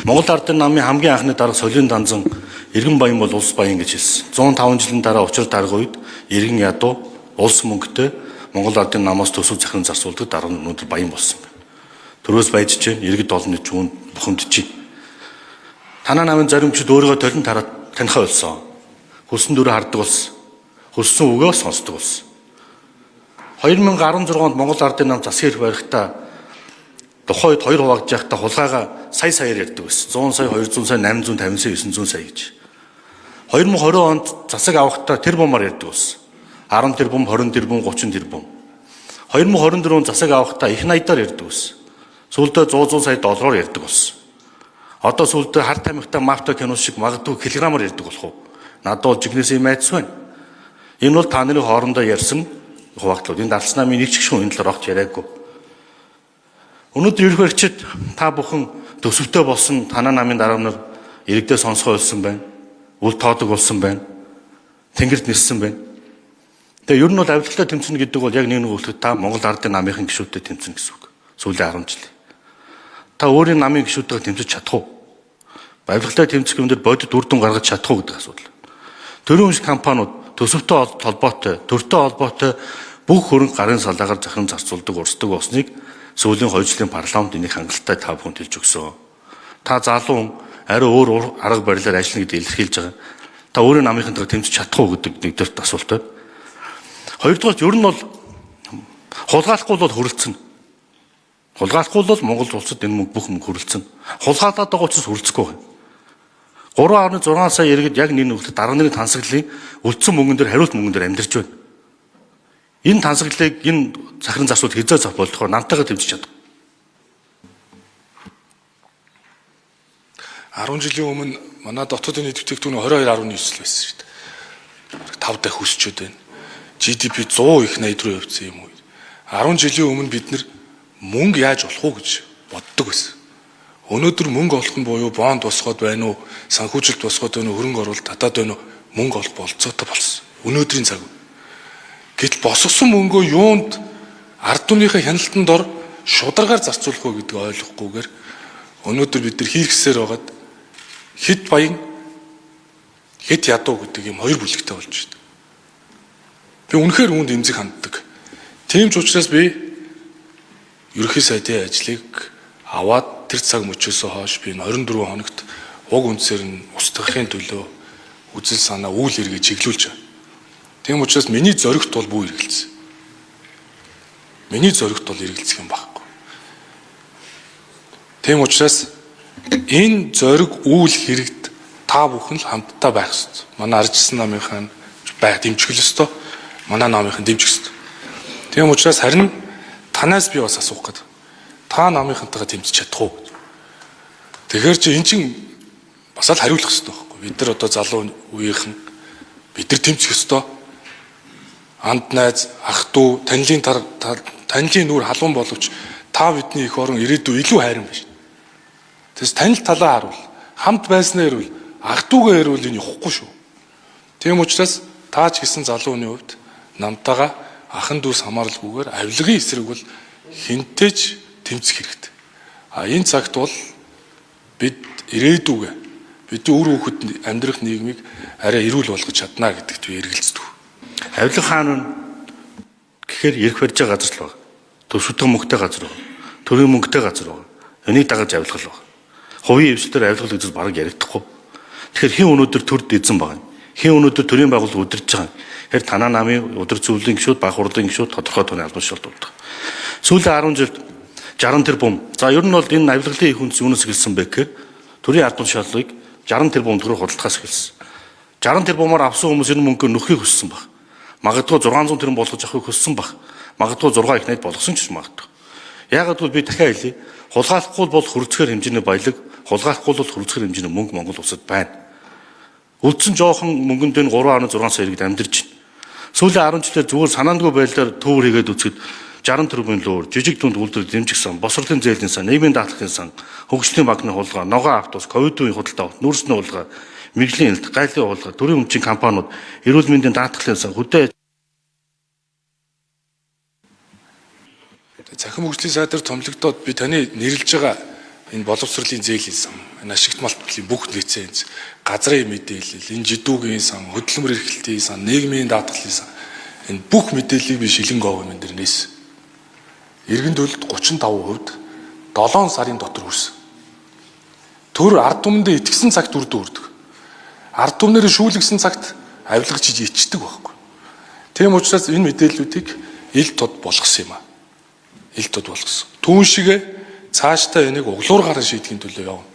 Монгол Ардын намын хамгийн анхны дарга Солийн Данзан Иргэн Баян бол улс баян гэж хэлсэн. 105 жилийн дараа учир дарга үед Иргэн ядуу улс мөнгөтэй Монгол Ардын намаас төсөв захиран зарцуулдаг дарга нь өнөөдөр баян болсон байна. Төрөөс баяжж байна. Иргэд олонны чүүнд бухимдчих. Танаа намын заримчид өөрийгөө толин тараад танихаа болсон. Хүссэн дөрөв харддаг болсон. Хүссэн үгөө сонсдог болсон. 2016 онд Монгол Ардын нам засгийн эрх барихтаа тухайд 2 хуваагдж байхдаа хулгайгаа саяар ярьдаг байсан. 100 сая, 200 сая, 850 сая, 900 сая гэж. 2020 онд засаг авахдаа тэр бумаар ярьдаг болсон. 10 тэрбум, 20 тэрбум, 30 тэрбум. 2024 онд засаг авахдаа их найдаар ярьдаг болсон. Сүүлдээ 100 сая доллараар ярьдаг болсон. Одоо сүүлдээ хар тамхитай мафта кино шиг магадгүй килограммаар ярьдаг болох уу? Надад бол жигнэсээ майдс байна. Энэ бол та нарын хоорондоо ярьсан хуваагтлууд. Энэ Ардсан намын нэг ч гүшүүн энэ талаар огч яриаггүй. Өнөөдөр ерөнхий баригчид та бүхэн төсөвтэй болсон танаа намын дарга нар иргэдээ сонсгоо болсон байна. Үл тоодог болсон байна. Тэнгэрт ниссэн байна. Тэгээ ер нь бол авилгалтай тэмцэнэ гэдэг бол яг нэг үлдэхэд та Монгол Ардын намынхын гишүүдтэй тэмцэнэ гэсэн үг. Сүүлийн 10 жил. Та өөрийн намын гишүүдтэйгээ тэмцэж чадах уу? Авилгалтай тэмцэх юмдэр бодит үр дүн гаргаж чадах уу гэдэг асуудал. Төрийн өмч компаниуд төсөвтэй холбоотой, төртэй холбоотой бүх хөрөнгө гарын салаагаар захиран зарцуулдаг, урсдаг болсныг сүүлийн 2 жилийн парламент энийг хангалттай та бүхэнд хэлж өгсөн. Та залуу арай өөр арга барилаар ажиллана гэдгийг илэрхийлж байгаа. Та өөрийн намынхантай тэмцэж чадах уу гэдэг нэгдүгээр асуулт байна. Хоёрдугаар ер нь бол хулгайлахгүй бол хөрөлцөн. Хулгайлахгүй бол Монгол улсад энэ мөнгө бүх мөнгө хөрөлцөн. Хулгайлаад байгаа учраас хөрөлцөхгүй байна. 3.6 сая иргэд яг нэг нүгт дарга нарын тансаглалын үлдсэн мөнгөн дээр хариулт мөнгөн дээр амьдарч байна. Энэ тансаглалыг энэ захиран зарцуул хязгаар зах болдохоор намтайгаа тэмцэж чадах. 10 жилийн өмнө манай дотоодын нийт бүтээгдэхүүн 22.9 байсан шүү дээ. 5 дахь өсчөөд байна. GDP 100 их 80 руу явцсан юм уу? 10 жилийн өмнө бид нэр мөнгө яаж олох уу гэж боддог байсан. Өнөөдөр мөнгө олох нь буюу бонд босгоод байна уу, санхүүжилт босгоод байна уу, хөрөнгө оруулалт татаад байна уу, мөнгө олох болцоотой болсон. Өнөөдрийн цаг. Гэтэл босгосон мөнгөө юунд ард түмнийхээ хяналтанд ор шударгаар зарцуулах уу гэдгийг ойлгохгүйгээр өнөөдөр бид нар хийргсээр байгаад хэд баян хэд ядуу гэдэг юм хоёр бүлэгтэй болж байна. Би үнэхээр үүнд эмзэг ханддаг. Тийм ч учраас би ерөнхий сайдын ажлыг аваад тэр цаг мөчөөсөө хойш би 24 хоногт уг үндсээр нь устгахын төлөө үзэл санаа үйл хэрэг чиглүүлж байгаа. Тийм учраас миний зоригт бол бүү эргэлцсэн. Миний зоригт бол эргэлцэх юм байхгүй. Тийм учраас энэ зориг үйл хэрэгт та бүхэн л хамтдаа байх ёстой. Манай Ардсан намынхан дэмжих ёстой. Манай намынхан дэмжих ёстой. Тийм учраас харин танаас би бас асуух гэдэг. Та намынхантайгаа тэмцэж чадах уу? Тэгэхээр чи эн чин бас л хариулах ёстой байхгүй. Бид нар одоо залуу үеийнхэн бид нар тэмцэх ёстой. Анд найз, ах дүү, танилын нүур халуун боловч та бидний их орон ирээдүй илүү хайран байна. Тэс танил талаа харуул. Хамт байснаа ирвэл ах дүүгээ ирвэл энэ явахгүй шүү. Тийм учраас та ч гэсэн залууны хувьд намтайгаа ахан дүүс хамааралгүйгээр авилгын эсрэг бол хинтэж тэмцэх хэрэгтэй. Энэ цагт бол бид ирээдүгэ бидний үр хүүхэд амьдрах нийгмийг арай эрүүл болгож чадна гэдэгт би эргэлздэг. Авилга хаан нь гэхээр эрх барьж байгаа газар л байна. Төсвөтгөн мөнгөтэй газар байна. Төрийн мөнгөтэй газар байна. Энийг дагаж авилгал байна. Хувийн эвсэлтээр авилгал гэж бараг яригдахгүй. Тэгэхээр хэн өнөөдөр төрд эзэн байгаа юм? Хэн өнөөдөр төрийн байгууллага удирдах байгаа юм? Тэгэхээр танаа намын удир зөвлөлийн гишүүд, баг хурлын гишүүд тодорхой тооны албан тушаалд дурддаг. Сүүлийн 10 жилд 60 тэрбум. За ер нь бол энэ авилгалын их үндэс юунаас эхэлсэн бэ гэхээр төрийн албан тушаалыг 60 тэрбум төгрөг худалдахаас эхэлсэн. 60 тэрбумаар авсан хүмүүс энэ мөнгөөр нөхрийг өссөн баг. Магадгүй 600 тэрбум болгож авахыг хүссэн баг. Магадгүй 6 их найд болгосон ч магадгүй. Яагаад гэвэл би дахиад хэлье. Хулгайлахгүй бол хөрөлцгөр хэмжээний баялаг, хулгайлахгүй бол хөрөлцгөр хэмжээний мөнгө Монгол улсад байна. Үлдсэн жоохон мөнгөнд энэ 3.6 сая иргэд амьдарч байна. Сүүлийн 10 жилээр зүгээр санаандгүй байдлаар төвөр хийгээд үзэхэд 60 тэрбумын луур, жижиг дунд үйлдвэр дэмжих сан, босрлын зээлийн сан, нийгмийн даатгалын сан, хөгжлийн банкны хулгай, ногоон автобус, ковидын худалдаа, нүүрсний хулгай, мэргэжлийн элт, гайлын хулгай, төрийн өмчийн компаниуд, эрүүл мэндийн даатгалын сан, хөдөө Захин хөгжлийн сайдаар томилогдоод би таны нэрлэж байгаа энэ боловсролын зээлийн сан, энэ ашигт малтбарын бүх лиценз, газрын мэдээлэл, энэ жидүүгийн сан, хөдөлмөр эрхлэлтийн сан, нийгмийн даатгалын сан, энэ бүх мэдээллийг би шилэн government дэрнээс иргэн төлөлд 35% 7 сарын дотор хүрсэн. Төр ард түмэндээ итгэсэн цагт үрдө үрдэг. Ард түмнэрээ шүүлгсэн цагт авилгаж ичдэг байхгүй. Тийм учраас энэ мэдээллүүдийг ил тод болгосон юм а. Ил тод болгосон. Түүн шигэ цаашдаа энийг углуургаараа шийдэхин төлөө явна.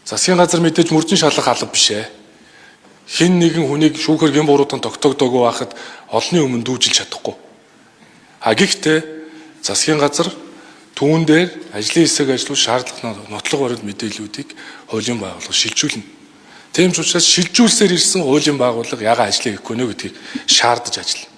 Засгийн газар мэдээж мөрдөн шалах алба биш ээ. Хин нэгэн хүнийг шүүхээр гэн буруудан тогтоогдоогүй байхад олонний өмнө дүүжилж чадахгүй. Гэхдээ засгийн газар түүн дээр ажлын хэсэг ажлууд шаардлага нотлого баримт мэдээллүүдийг хуулийн байгууллага шилжүүлнэ. Тийм ч учраас шилжүүлсээр ирсэн хуулийн байгууллага яга ажлыг хийх гэнэ гэдгийг шаардаж ажиллана.